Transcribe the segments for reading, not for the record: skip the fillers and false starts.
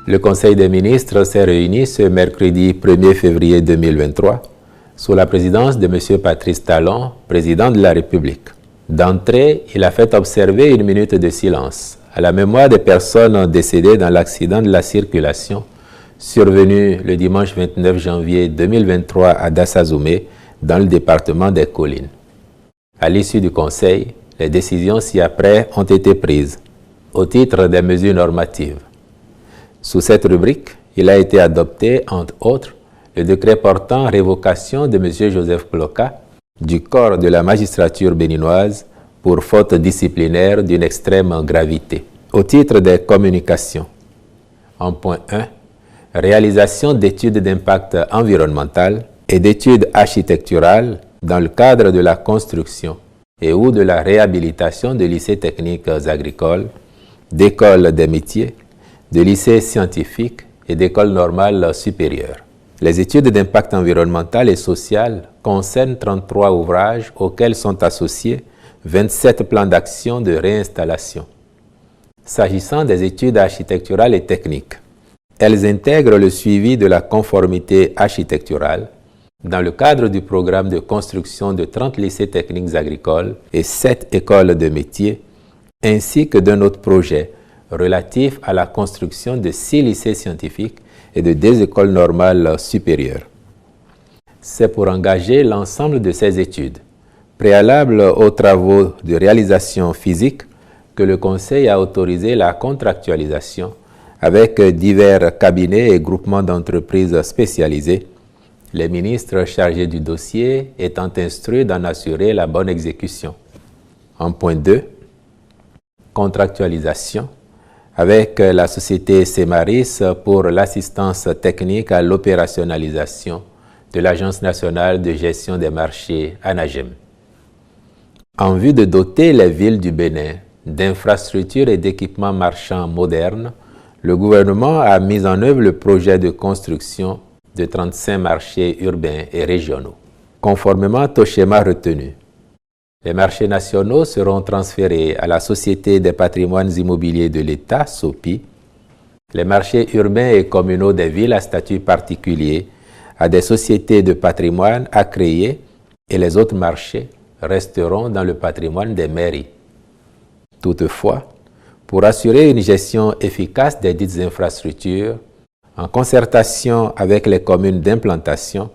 Le Conseil des ministres s'est réuni ce mercredi 1er février 2023 sous la présidence de M. Patrice Talon, président de la République. D'entrée, il a fait observer une minute de silence à la mémoire des personnes décédées dans l'accident de la circulation survenu le dimanche 29 janvier 2023 à Dassazoumé, dans le département des Collines. À l'issue du Conseil, les décisions ci-après ont été prises au titre des mesures normatives. Sous cette rubrique, il a été adopté, entre autres, le décret portant révocation de M. Joseph Cloka du corps de la magistrature béninoise pour faute disciplinaire d'une extrême gravité. Au titre des communications, en point 1, réalisation d'études d'impact environnemental et d'études architecturales dans le cadre de la construction et ou de la réhabilitation de lycées techniques agricoles, d'écoles des métiers, de lycées scientifiques et d'écoles normales supérieures. Les études d'impact environnemental et social concernent 33 ouvrages auxquels sont associés 27 plans d'action de réinstallation. S'agissant des études architecturales et techniques, elles intègrent le suivi de la conformité architecturale dans le cadre du programme de construction de 30 lycées techniques agricoles et 7 écoles de métiers, ainsi que d'un autre projet relatif à la construction de 6 lycées scientifiques et de 2 écoles normales supérieures. C'est pour engager l'ensemble de ces études, préalables aux travaux de réalisation physique, que le Conseil a autorisé la contractualisation avec divers cabinets et groupements d'entreprises spécialisés, les ministres chargés du dossier étant instruits d'en assurer la bonne exécution. En point 2, contractualisation avec la société Semaris pour l'assistance technique à l'opérationnalisation de l'Agence nationale de gestion des marchés ANAGEM. En vue de doter les villes du Bénin d'infrastructures et d'équipements marchands modernes, le gouvernement a mis en œuvre le projet de construction de 35 marchés urbains et régionaux. Conformément au schéma retenu, les marchés nationaux seront transférés à la Société des patrimoines immobiliers de l'État, SOPI, les marchés urbains et communaux des villes à statut particulier à des sociétés de patrimoine à créer et les autres marchés resteront dans le patrimoine des mairies. Toutefois, pour assurer une gestion efficace des dites infrastructures, en concertation avec les communes d'implantation,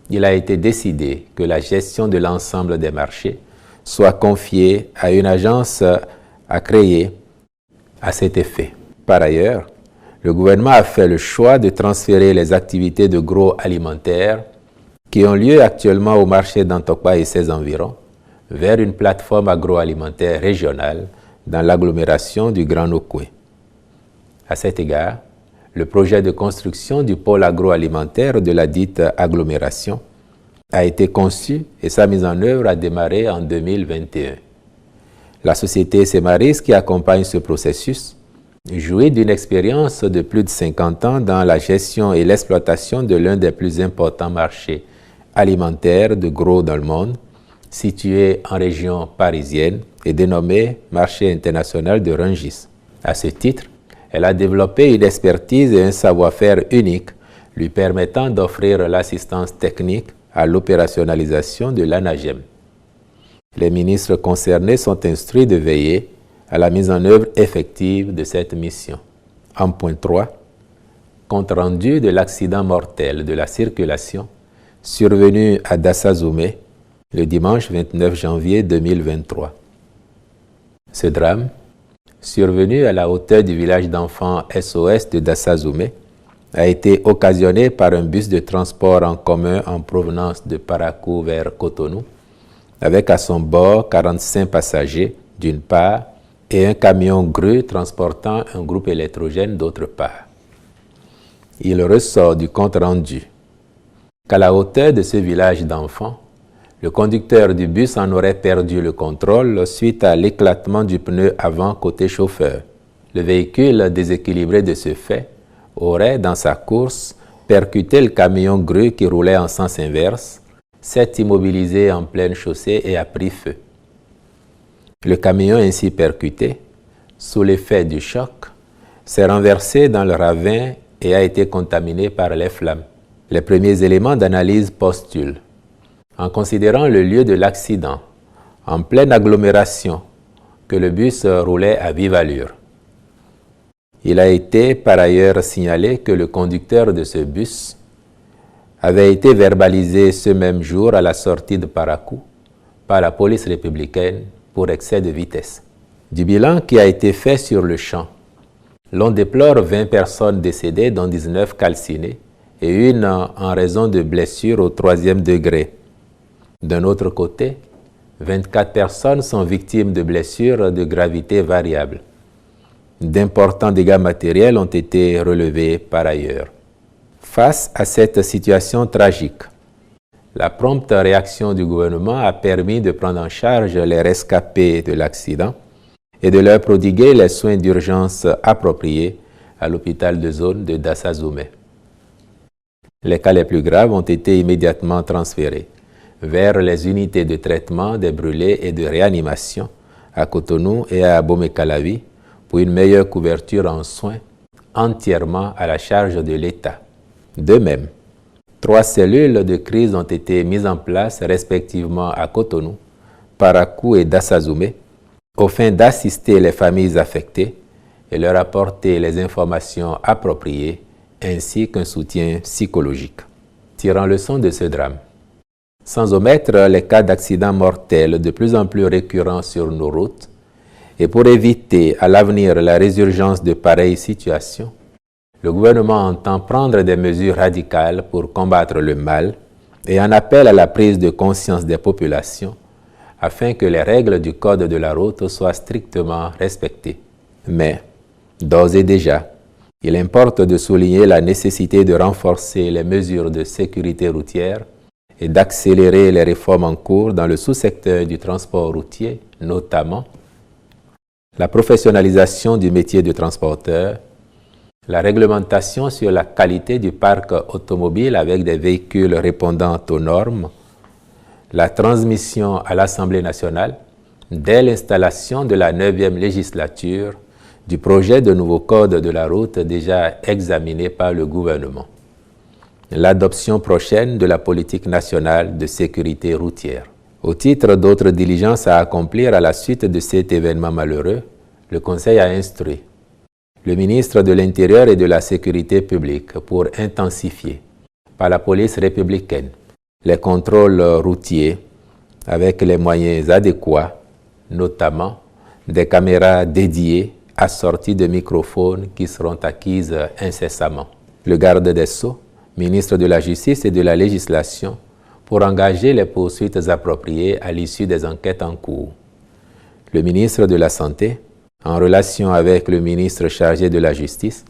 il a été décidé que la gestion de l'ensemble des marchés soit confiée à une agence à créer à cet effet. Par ailleurs, le gouvernement a fait le choix de transférer les activités de gros alimentaires qui ont lieu actuellement au marché d'Antokpa et ses environs vers une plateforme agroalimentaire régionale dans l'agglomération du Grand Nokoué. À cet égard, le projet de construction du pôle agroalimentaire de la dite agglomération a été conçu et sa mise en œuvre a démarré en 2021. La société Semaris qui accompagne ce processus jouit d'une expérience de plus de 50 ans dans la gestion et l'exploitation de l'un des plus importants marchés alimentaires de gros dans le monde, situé en région parisienne et dénommé Marché international de Rungis. À ce titre, elle a développé une expertise et un savoir-faire unique lui permettant d'offrir l'assistance technique à l'opérationnalisation de l'ANAGEM. Les ministres concernés sont instruits de veiller à la mise en œuvre effective de cette mission. En point 3, compte rendu de l'accident mortel de la circulation survenu à Dassazoumé le dimanche 29 janvier 2023. Ce drame, survenu à la hauteur du village d'enfants SOS de Dassazoumé, a été occasionné par un bus de transport en commun en provenance de Parakou vers Cotonou, avec à son bord 45 passagers d'une part et un camion grue transportant un groupe électrogène d'autre part. Il ressort du compte rendu qu'à la hauteur de ce village d'enfants, le conducteur du bus en aurait perdu le contrôle suite à l'éclatement du pneu avant côté chauffeur. Le véhicule déséquilibré de ce fait aurait, dans sa course, percuté le camion grue qui roulait en sens inverse, s'est immobilisé en pleine chaussée et a pris feu. Le camion ainsi percuté, sous l'effet du choc, s'est renversé dans le ravin et a été contaminé par les flammes. Les premiers éléments d'analyse postulent, en considérant le lieu de l'accident, en pleine agglomération, que le bus roulait à vive allure. Il a été par ailleurs signalé que le conducteur de ce bus avait été verbalisé ce même jour à la sortie de Parakou par la police républicaine pour excès de vitesse. Du bilan qui a été fait sur le champ, l'on déplore 20 personnes décédées, dont 19 calcinées, et une en raison de blessures au 3e degré. D'un autre côté, 24 personnes sont victimes de blessures de gravité variable. D'importants dégâts matériels ont été relevés par ailleurs. Face à cette situation tragique, la prompte réaction du gouvernement a permis de prendre en charge les rescapés de l'accident et de leur prodiguer les soins d'urgence appropriés à l'hôpital de zone de Dassazoumé. Les cas les plus graves ont été immédiatement transférés vers les unités de traitement des brûlés et de réanimation à Cotonou et à Abomey-Calavi pour une meilleure couverture en soins entièrement à la charge de l'État. De même, 3 cellules de crise ont été mises en place respectivement à Cotonou, Parakou et Dassazoumé, au fin d'assister les familles affectées et leur apporter les informations appropriées ainsi qu'un soutien psychologique. Tirant leçon de ce drame, sans omettre les cas d'accidents mortels de plus en plus récurrents sur nos routes, et pour éviter à l'avenir la résurgence de pareilles situations, le gouvernement entend prendre des mesures radicales pour combattre le mal et en appelle à la prise de conscience des populations afin que les règles du code de la route soient strictement respectées. Mais, d'ores et déjà, il importe de souligner la nécessité de renforcer les mesures de sécurité routière et d'accélérer les réformes en cours dans le sous-secteur du transport routier, notamment la professionnalisation du métier de transporteur, la réglementation sur la qualité du parc automobile avec des véhicules répondant aux normes, la transmission à l'Assemblée nationale, dès l'installation de la 9e législature, du projet de nouveau code de la route déjà examiné par le gouvernement, l'adoption prochaine de la politique nationale de sécurité routière. Au titre d'autres diligences à accomplir à la suite de cet événement malheureux, le Conseil a instruit le ministre de l'Intérieur et de la Sécurité publique pour intensifier, par la police républicaine, les contrôles routiers avec les moyens adéquats, notamment des caméras dédiées assorties de microphones qui seront acquises incessamment. Le garde des Sceaux, ministre de la Justice et de la Législation, pour engager les poursuites appropriées à l'issue des enquêtes en cours. Le ministre de la Santé, en relation avec le ministre chargé de la Justice,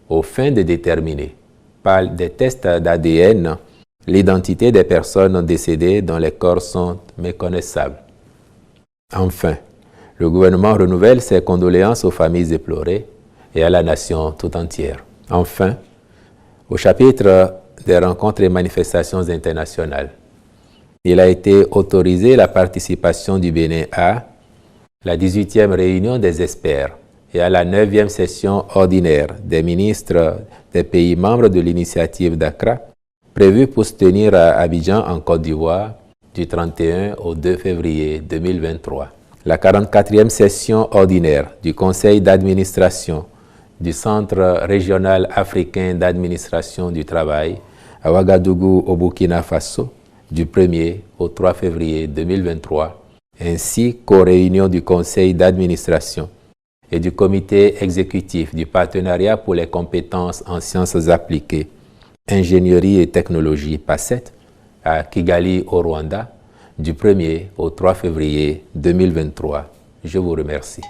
aux fins de déterminer, par des tests d'ADN, l'identité des personnes décédées dont les corps sont méconnaissables. Enfin, le gouvernement renouvelle ses condoléances aux familles éplorées et à la nation tout entière. Enfin, au chapitre des rencontres et manifestations internationales, il a été autorisé la participation du Bénin à la 18e réunion des experts et à la 9e session ordinaire des ministres des pays membres de l'initiative d'Accra, prévue pour se tenir à Abidjan en Côte d'Ivoire du 31 au 2 février 2023. La 44e session ordinaire du Conseil d'administration du Centre régional africain d'administration du travail à Ouagadougou au Burkina Faso du 1er au 3 février 2023, ainsi qu'aux réunions du Conseil d'administration et du Comité exécutif du Partenariat pour les compétences en sciences appliquées, ingénierie et technologie PACET à Kigali au Rwanda du 1er au 3 février 2023. Je vous remercie.